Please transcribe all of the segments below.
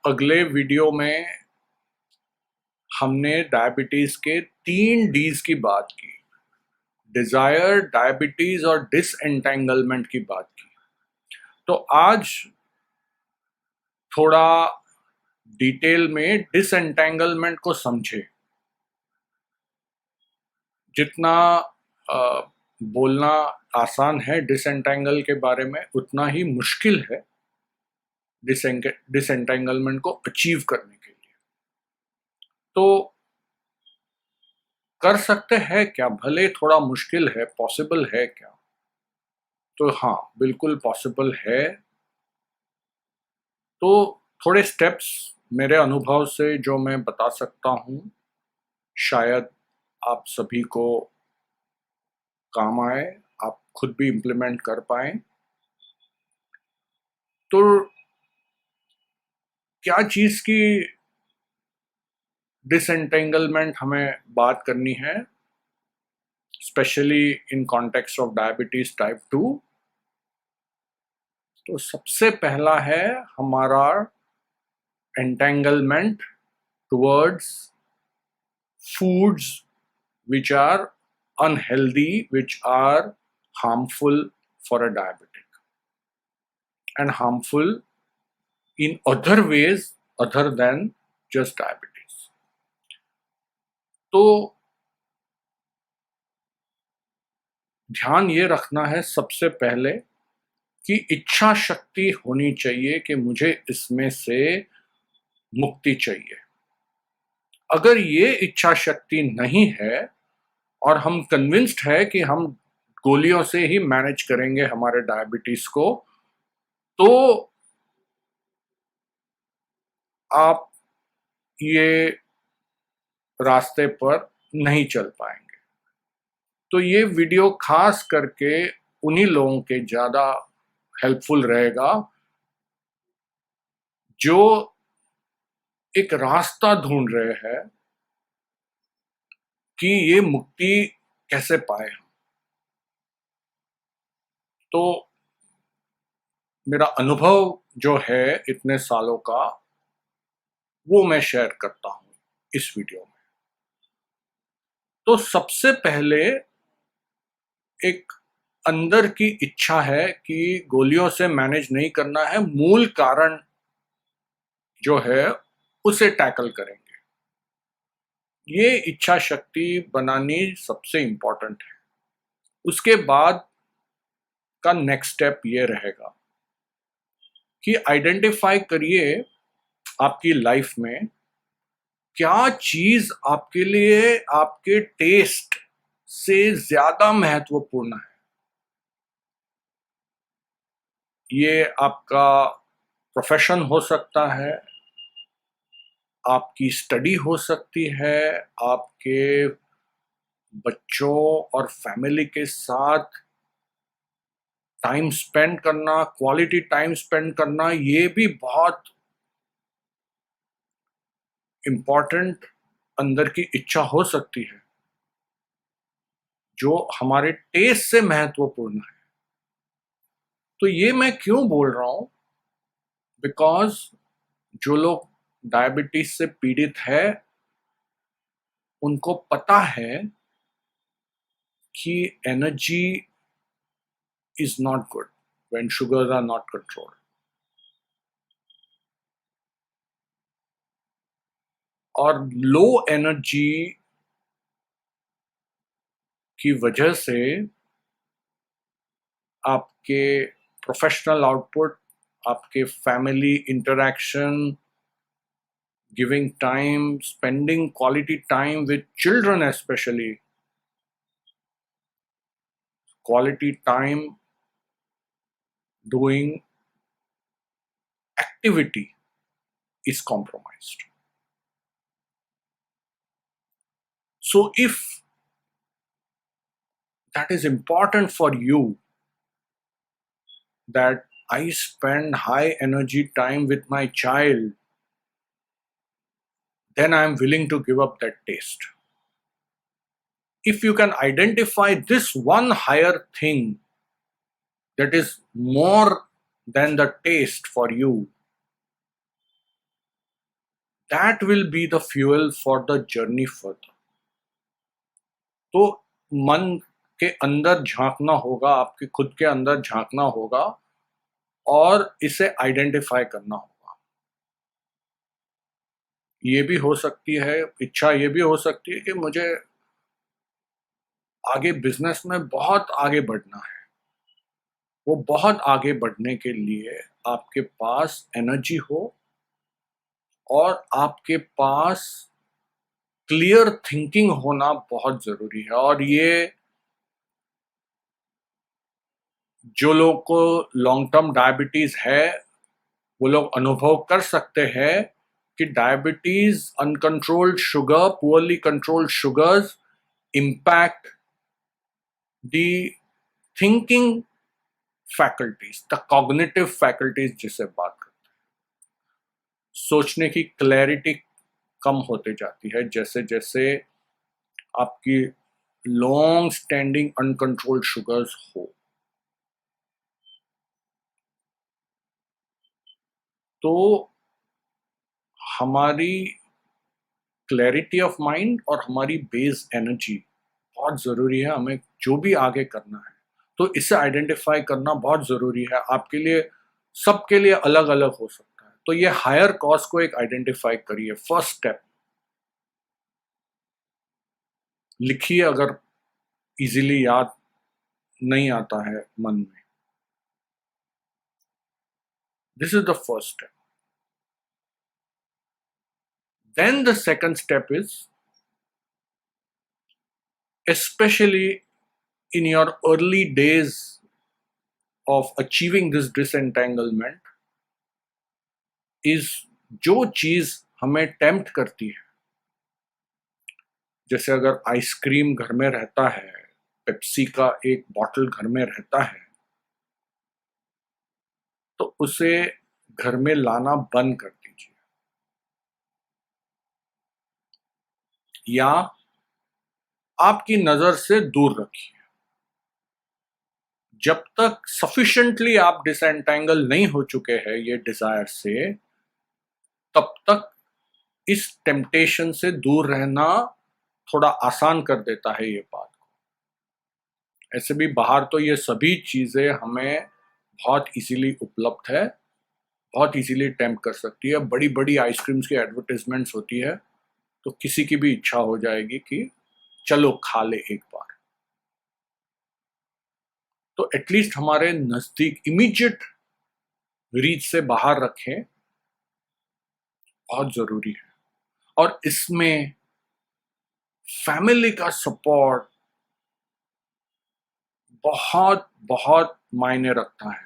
अगले वीडियो में हमने डायबिटीज के 3 Ds की बात की। डिजायर, डायबिटीज और डिसएंटेंगलमेंट की बात की। तो आज थोड़ा डिटेल में डिसएंटेंगलमेंट को समझे। जितना बोलना आसान है डिसएंटेंगल के बारे में, उतना ही मुश्किल है डिसएंटेंगलमेंट को अचीव करने के लिए। तो कर सकते हैं क्या? भले थोड़ा मुश्किल है, पॉसिबल है क्या? तो हाँ, बिल्कुल पॉसिबल है। तो थोड़े स्टेप्स मेरे अनुभव से जो मैं बता सकता हूँ, शायद आप सभी को काम आए, आप खुद भी इम्प्लीमेंट कर पाए। तो क्या चीज़ की डिसएंटेंगलमेंट हमें बात करनी है, specially in context of diabetes type 2? तो सबसे पहला है हमारा entanglement towards foods which are unhealthy, which are harmful for a diabetic and harmful in other ways other than just diabetes. तो ध्यान ये रखना है सबसे पहले कि इच्छा शक्ति होनी चाहिए कि मुझे इसमें से मुक्ति चाहिए। अगर ये इच्छा शक्ति नहीं है और हम कन्विंस्ड है कि हम गोलियों से ही मैनेज करेंगे हमारे डायबिटीज को, तो आप ये रास्ते पर नहीं चल पाएंगे। तो ये वीडियो खास करके उन्हीं लोगों के ज़्यादा हेल्पफुल रहेगा जो एक रास्ता ढूंढ रहे हैं कि ये मुक्ति कैसे पाए हम। तो मेरा अनुभव जो है इतने सालों का, वो मैं शेयर करता हूँ इस वीडियो में। तो सबसे पहले एक अंदर की इच्छा है कि गोलियों से मैनेज नहीं करना है, मूल कारण जो है उसे टैकल करेंगे। ये इच्छा शक्ति बनानी सबसे इंपॉर्टेंट है। उसके बाद का नेक्स्ट स्टेप ये रहेगा कि आइडेंटिफाई करिए आपकी लाइफ में क्या चीज आपके लिए आपके टेस्ट से ज्यादा महत्वपूर्ण है। ये आपका प्रोफेशन हो सकता है, आपकी स्टडी हो सकती है, आपके बच्चों और फैमिली के साथ टाइम स्पेंड करना, क्वालिटी टाइम स्पेंड करना, ये भी बहुत इंपॉर्टेंट अंदर की इच्छा हो सकती है जो हमारे टेस्ट से महत्वपूर्ण है। तो ये मैं क्यों बोल रहा हूं? बिकॉज जो लोग डायबिटीज से पीड़ित है उनको पता है कि energy is not good when sugars are not controlled. और लो एनर्जी की वजह से आपके प्रोफेशनल आउटपुट, आपके family interaction, giving time, spending quality time with children, especially quality time doing activity is compromised. So if that is important for you, that I spend high energy time with my child, then I am willing to give up that taste. If you can identify this one higher thing that is more than the taste for you, that will be the fuel for the journey further. तो मन के अंदर झांकना होगा, आपके खुद के अंदर झांकना होगा और इसे आइडेंटिफाई करना होगा। ये भी हो सकती है इच्छा, ये भी हो सकती है कि मुझे आगे बिजनेस में बहुत आगे बढ़ना है। वो बहुत आगे बढ़ने के लिए आपके पास एनर्जी हो और आपके पास क्लियर थिंकिंग होना बहुत जरूरी है। और ये जो लोग को लॉन्ग टर्म डायबिटीज है वो लोग अनुभव कर सकते हैं कि diabetes, uncontrolled sugar, poorly controlled sugars impact the thinking faculties, the cognitive faculties जिसे बात करते हैं। सोचने की क्लैरिटी कम होते जाती है जैसे जैसे आपकी लॉन्ग स्टैंडिंग अनकंट्रोल्ड शुगर्स हो। तो हमारी क्लैरिटी ऑफ माइंड और हमारी बेस एनर्जी बहुत ज़रूरी है हमें जो भी आगे करना है। तो इसे आइडेंटिफाई करना बहुत ज़रूरी है आपके लिए, सबके लिए अलग अलग हो सकता है। तो ये हायर कॉज को एक आइडेंटिफाई करिए, फर्स्ट स्टेप लिखिए अगर इजीली याद नहीं आता है मन में। This is the first step. Then the second step is, especially in your early days of achieving this disentanglement, is जो चीज हमें टेम्प्ट करती है, जैसे अगर आइसक्रीम घर में रहता है, पेप्सी का एक बॉटल घर में रहता है, तो उसे घर में लाना बंद कर दीजिए या आपकी नजर से दूर रखिए। जब तक सफिशिएंटली आप डिसएंटेंगल नहीं हो चुके हैं ये डिजायर से, तब तक इस टेम्पटेशन से दूर रहना थोड़ा आसान कर देता है ये बात को। ऐसे भी बाहर तो ये सभी चीजें हमें बहुत इजीली उपलब्ध है, बहुत इजीली टेम्प्ट कर सकती है। बड़ी बड़ी आइसक्रीम्स की एडवर्टाइजमेंट्स होती है तो किसी की भी इच्छा हो जाएगी कि चलो खा ले एक बार। तो एटलीस्ट हमारे नजदीक इमीडिएट रीच से बाहर रखें, बहुत जरूरी है। और इसमें फैमिली का सपोर्ट बहुत बहुत मायने रखता है।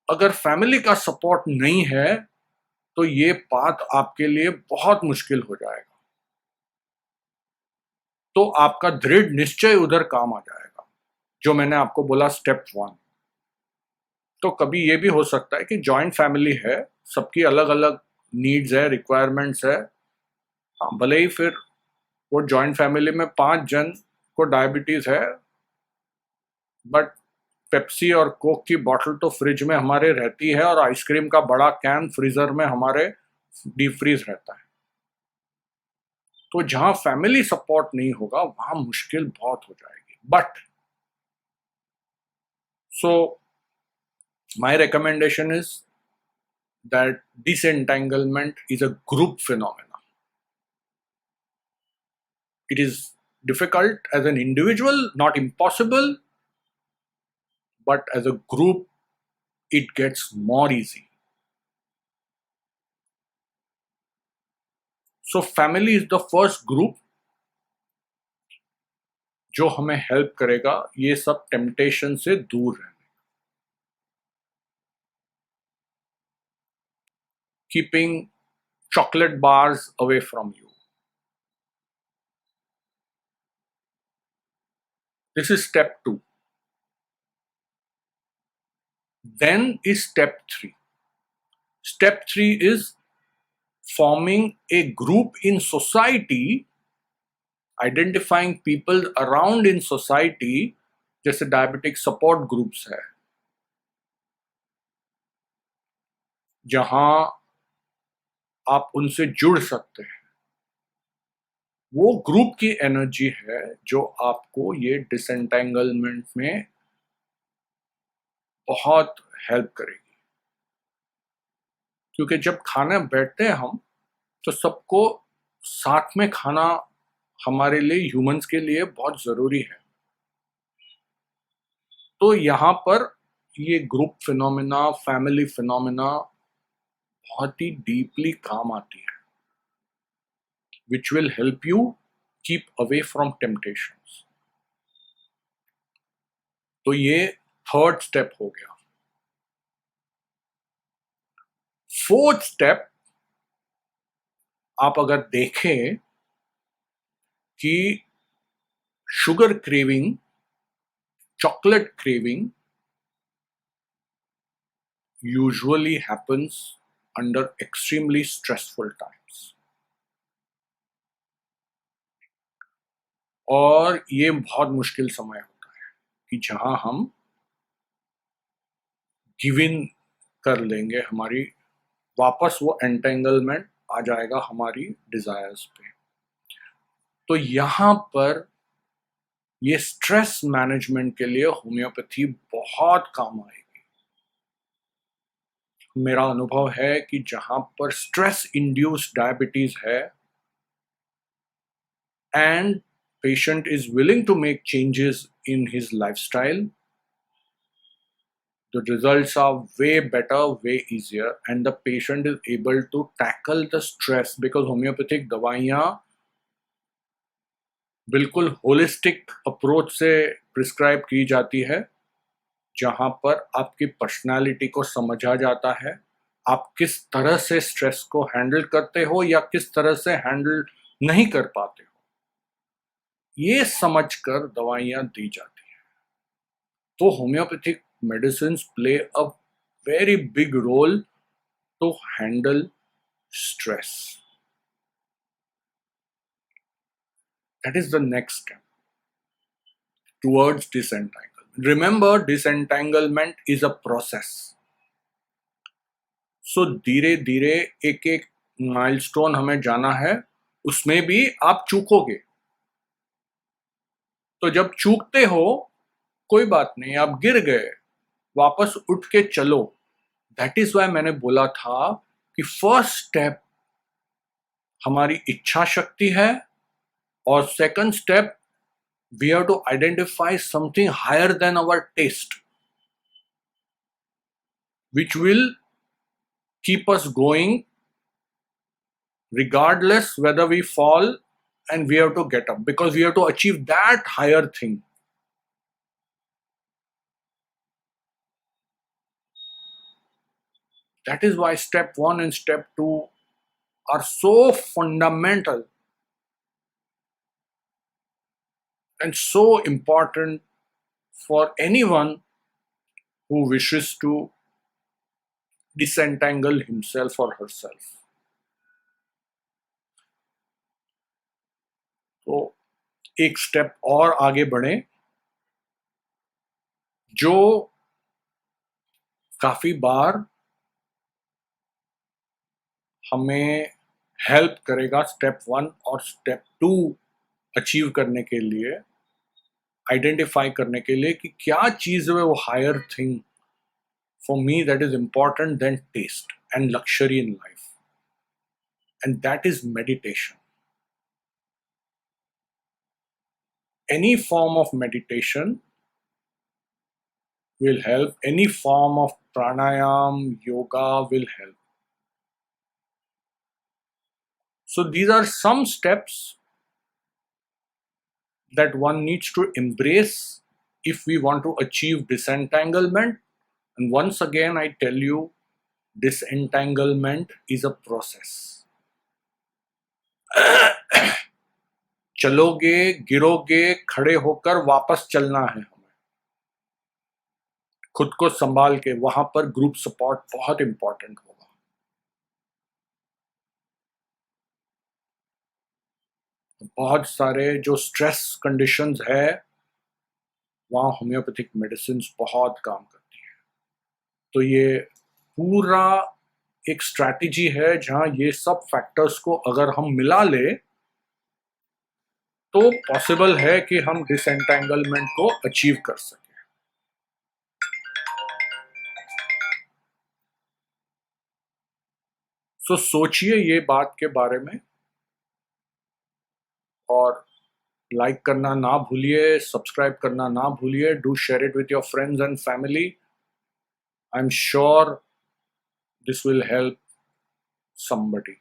अगर फैमिली का सपोर्ट नहीं है तो ये बात आपके लिए बहुत मुश्किल हो जाएगा। तो आपका दृढ़ निश्चय उधर काम आ जाएगा, जो मैंने आपको बोला स्टेप 1। तो कभी ये भी हो सकता है कि जॉइंट फैमिली है, सबकी अलग अलग नीड्स है, रिक्वायरमेंट्स है। हाँ, भले ही फिर वो जॉइंट फैमिली में 5 जन को डायबिटीज है, बट पेप्सी और कोक की बोतल तो फ्रिज में हमारे रहती है और आइसक्रीम का बड़ा कैन फ्रीजर में हमारे डीप फ्रीज रहता है। तो जहां फैमिली सपोर्ट नहीं होगा वहां मुश्किल बहुत हो जाएगी। But so my recommendation is that disentanglement is a group phenomena. It is difficult as an individual, not impossible, but as a group it gets more easy. So family is the first group जो हमें help करेगा ये सब temptation से दूर रहने। Keeping chocolate bars away from you. This is step 2. Then is step 3. Step 3 is forming a group in society, identifying people around in society, जैसे diabetic support groups है, जहां आप उनसे जुड़ सकते हैं। वो ग्रुप की एनर्जी है जो आपको ये डिसेंटेंगलमेंट में बहुत हेल्प करेगी। क्योंकि जब खाना बैठते हैं हम, तो सबको साथ में खाना हमारे लिए, ह्यूमंस के लिए बहुत जरूरी है। तो यहाँ पर ये ग्रुप फिनोमिना, फैमिली फिनोमिना बहुत ही डीपली काम आती है, which will help you keep away from temptations. तो ये थर्ड स्टेप हो गया। फोर्थ स्टेप, आप अगर देखें कि sugar craving, chocolate craving usually happens under extremely stressful times, और ये बहुत मुश्किल समय होता है कि जहां हम गिव इन कर लेंगे, हमारी वापस वो एंटेंगलमेंट आ जाएगा हमारी डिजायर्स पे। तो यहां पर ये स्ट्रेस मैनेजमेंट के लिए होम्योपैथी बहुत काम आएगी। मेरा अनुभव है कि जहां पर स्ट्रेस इंड्यूस्ड डायबिटीज है and patient is willing to make changes in his lifestyle, the results are way better, way easier, and the patient is able to tackle the stress, because homeopathic दवाइयाँ बिल्कुल holistic approach से prescribe की जाती है, जहाँ पर आपकी personality को समझा जाता है, आप किस तरह से स्ट्रेस को हैंडल करते हो या किस तरह से हैंडल नहीं कर पाते हो, ये समझकर दवाइयाँ दी जाती हैं। तो homeopathic medicines play a very big role to handle stress. That is the next step towards disentanglement. Remember, disentanglement is a process. So धीरे धीरे एक एक माइलस्टोन हमें जाना है, उसमें भी आप चूकोगे। तो जब चूकते हो, कोई बात नहीं, आप गिर गए, वापस उठ के चलो। दैट इज वाई मैंने बोला था कि फर्स्ट स्टेप हमारी इच्छा शक्ति है, और second step we have to identify something higher than our taste, which will keep us going regardless whether we fall, and we have to get up because we have to achieve that higher thing. That is why step 1 and step 2 are so fundamental and so important for anyone who wishes to disentangle himself or herself. तो एक step और आगे बढ़े, जो काफी बार हमें help करेगा step 1 और स्टेप 2 अचीव करने के लिए, आइडेंटिफाई करने के लिए कि क्या चीज है वो higher thing for me that is important than taste and luxury in life, and that is meditation. Any form of meditation will help, any form of pranayam, yoga will help. So these are some steps that one needs to embrace if we want to achieve disentanglement. And once again, I tell you, disentanglement is a process. चलोगे, गिरोगे, खड़े होकर वापस चलना है हमें, खुद को संभाल के। वहां पर ग्रुप सपोर्ट बहुत इंपॉर्टेंट होगा। बहुत सारे जो स्ट्रेस कंडीशंस है, वहाँ होम्योपैथिक मेडिसिन बहुत काम करती है। तो ये पूरा एक स्ट्रैटेजी है जहां ये सब फैक्टर्स को अगर हम मिला ले तो पॉसिबल है कि हम डिसएंटेंगलमेंट को अचीव कर सकें। सो सोचिए ये बात के बारे में और लाइक करना ना भूलिए, सब्सक्राइब करना ना भूलिए, do share it with your friends and family. I am sure this will help somebody.